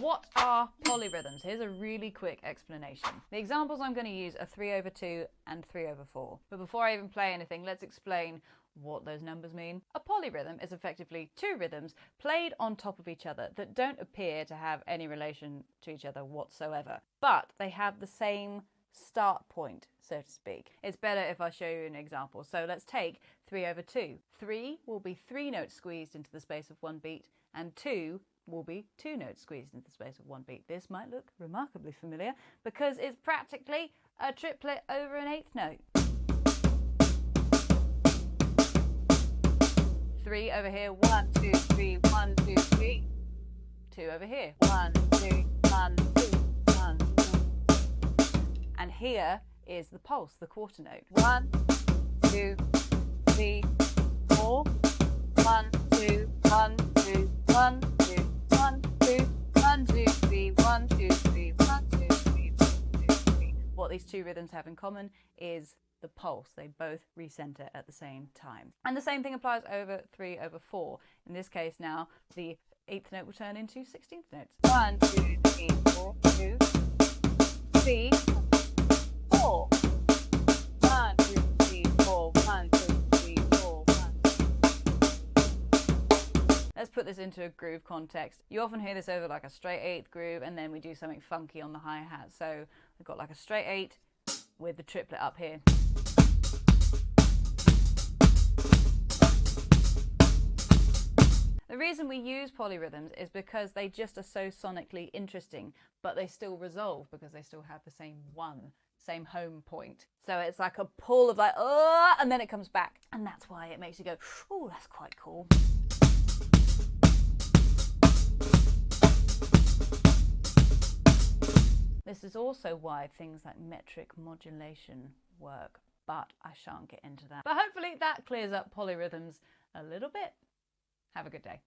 What are polyrhythms? Here's a really quick explanation. The examples I'm going to use are 3/2 and 3/4. But before I even play anything, let's explain what those numbers mean. A polyrhythm is effectively two rhythms played on top of each other that don't appear to have any relation to each other whatsoever, but they have the same start point, so to speak. It's better if I show you an example. So let's take 3/2. 3 will be 3 notes squeezed into the space of one beat, and 2 will be 2 notes squeezed into the space of one beat. This might look remarkably familiar because it's practically a triplet over an eighth note. 3 over here, 1, 2, 3, 1, 2, 3. 2 over here, 1, 2, 1, 2, 1, 2. And here is the pulse, the quarter note. 1, 2, 3, 4. 1, 2, 1, 2, 1, 2, 1, 2, 1, 2, 3, 1, 2, 3, 1, 2, 3, 1, 2, 3. What these two rhythms have in common is the pulse. They both recenter at the same time. And the same thing applies over 3/4. In this case now, the eighth note will turn into 16th notes. 1, 2, 3, 4, 2, 3, 4. 1, 2, 3, 4, 1, 2, 3, 4, 1. Let's put this into a groove context. You often hear this over like a straight eighth groove, and then we do something funky on the hi-hat. So we've got like a straight eight with the triplet up here. The reason we use polyrhythms is because they just are so sonically interesting, but they still resolve because they still have the same home point. So it's like a pull of like, oh, and then it comes back. And that's why it makes you go, oh, that's quite cool. This is also why things like metric modulation work, but I shan't get into that. But hopefully that clears up polyrhythms a little bit. Have a good day.